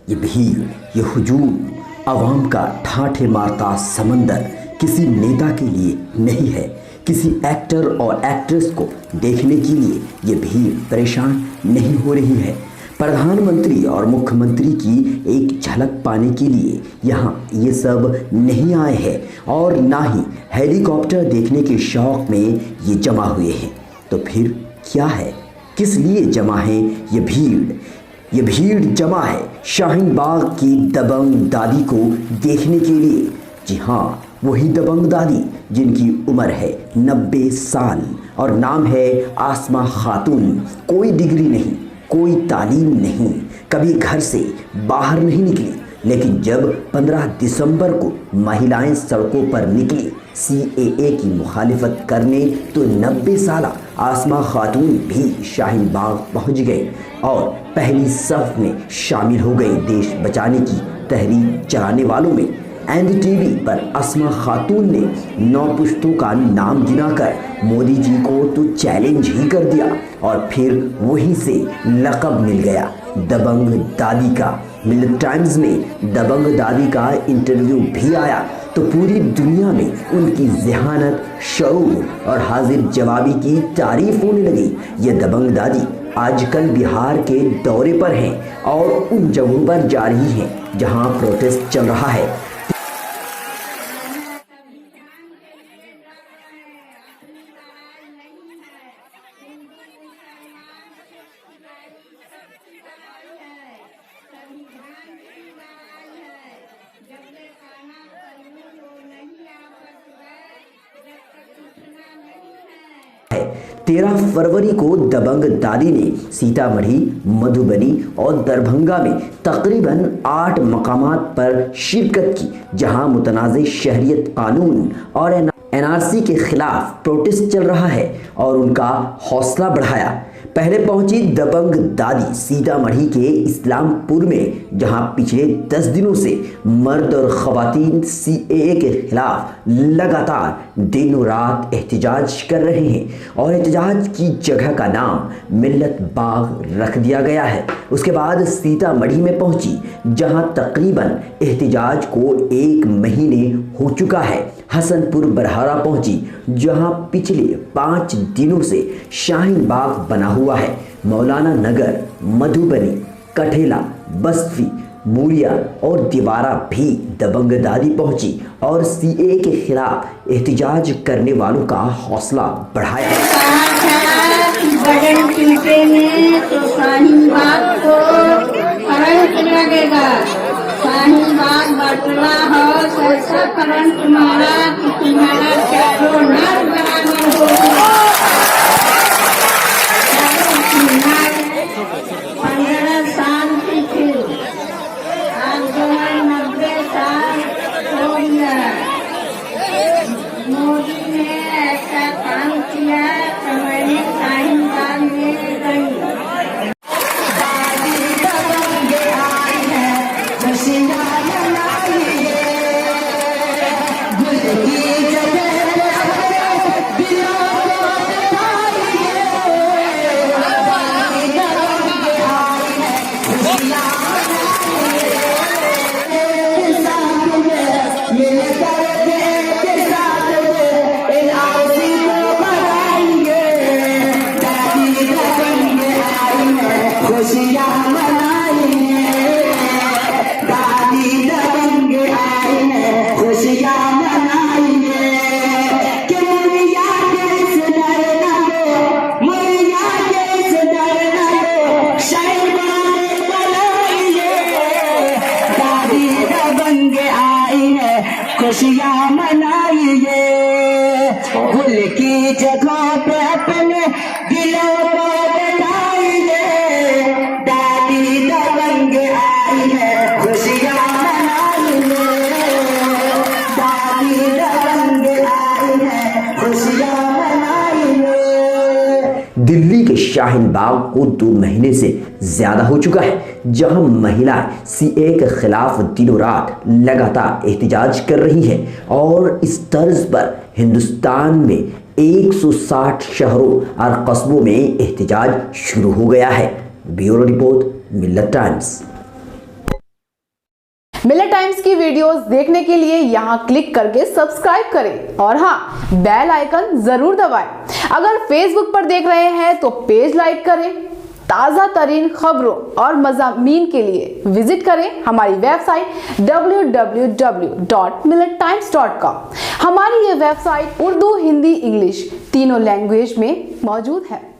ये भीड़, ये हुजूम, आवाम का ठाठे मारता समंदर किसी नेता के लिए नहीं है। किसी एक्टर और एक्ट्रेस को देखने के लिए ये भीड़ परेशान नहीं हो रही है। प्रधानमंत्री और मुख्यमंत्री की एक झलक पाने के लिए यहाँ ये सब नहीं आए हैं और ना ही हेलीकॉप्टर देखने के शौक में ये जमा हुए हैं। तो फिर क्या है, किस लिए जमा है ये भीड़? ये भीड़ जमा है शाहीन बाग की दबंग दादी को देखने के लिए। जी हाँ, वही दबंग दादी जिनकी उम्र है 90 साल और नाम है आसमा खातून। कोई डिग्री नहीं, कोई तालीम नहीं, कभी घर से बाहर नहीं निकली, लेकिन जब 15 दिसंबर को महिलाएं सड़कों पर निकली CAA की मुखालिफत करने, तो 90 साल आसमा खातून भी शाहीन बाग पहुंच गए और पहली सफ में शामिल हो गए देश बचाने की तहरीक चलाने वालों में। NDTV पर आसमा खातून ने 9 पुश्तों का नाम गिनाकर मोदी जी को तो चैलेंज ही कर दिया और फिर वहीं से लक़ब मिल गया दबंग दादी का। मिल्क टाइम्स में दबंग दादी का इंटरव्यू भी आया तो पूरी दुनिया में उनकी ज़हानत, शऊर और हाजिर जवाबी की तारीफ होने लगी। ये दबंग दादी आजकल बिहार के दौरे पर हैं और उन जगहों पर जा रही हैं जहां प्रोटेस्ट चल रहा है। तेरह फरवरी को दबंग दादी ने सीतामढ़ी, मधुबनी और दरभंगा में तकरीबन 8 मकामात पर शिरकत की, जहां मुतनाज़ शहरियत कानून और NRC के खिलाफ प्रोटेस्ट चल रहा है और उनका हौसला बढ़ाया। पहले पहुंची दबंग दादी सीतामढ़ी के इस्लामपुर में, जहां पिछले 10 दिनों से मर्द और ख़वातीन CAA के खिलाफ लगातार दिनों रात एहतजाज कर रहे हैं और एहतजाज की जगह का नाम मिल्लत बाग रख दिया गया है। उसके बाद सीतामढ़ी में पहुंची, जहां तकरीबन एहतजाज को 1 महीने हो चुका है। हसनपुर बरहारा पहुंची, जहां पिछले 5 दिनों से शाहीन बाग बना हुआ है। मौलाना नगर, मधुबनी, कठेला, बस्ती, मूरिया और दीवारा भी दबंग दादी पहुंची और CAA के खिलाफ एहतजाज करने वालों का हौसला बढ़ाया। बटन टूटेंगे तो शाहीन बाग को करंट लगेगा। शाहीन बाग बटला हो, ऐसा करंट मारा कि तुम्हारा चारों नर बराबर हो। 15 साल की थी, आज जो है 90 साल हो गया। मोदी ने ऐसा काम किया तो मैंने शाहीन बाग में गई। खुशियाँ मनाइए, गुल की जगह पे अपने दिलों को बनाइए। दादी दबंग आई है, खुशियाँ मनाइए। दादी दबंग आई है, खुशियाँ मनाइए। दिल्ली के शाहीन बाग को 2 महीने से ज्यादा हो चुका है, जहां महिलाएं CAA के खिलाफ दिनों रात लगातार एहतजाज कर रही हैं और इस तर्ज पर हिंदुस्तान में 160 शहरों और कस्बों में एहतजाज शुरू हो गया है। ब्यूरो रिपोर्ट, मिल्लत टाइम्स। मिलेट टाइम्स की वीडियोस देखने के लिए यहाँ क्लिक करके सब्सक्राइब करें और हाँ, बेल आइकन जरूर दबाएं। अगर फेसबुक पर देख रहे हैं तो पेज लाइक करें। ताज़ा तरीन खबरों और मज़ामीन के लिए विजिट करें हमारी वेबसाइट www.millettimes.com। हमारी ये वेबसाइट उर्दू, हिंदी, इंग्लिश तीनों लैंग्वेज में मौजूद है।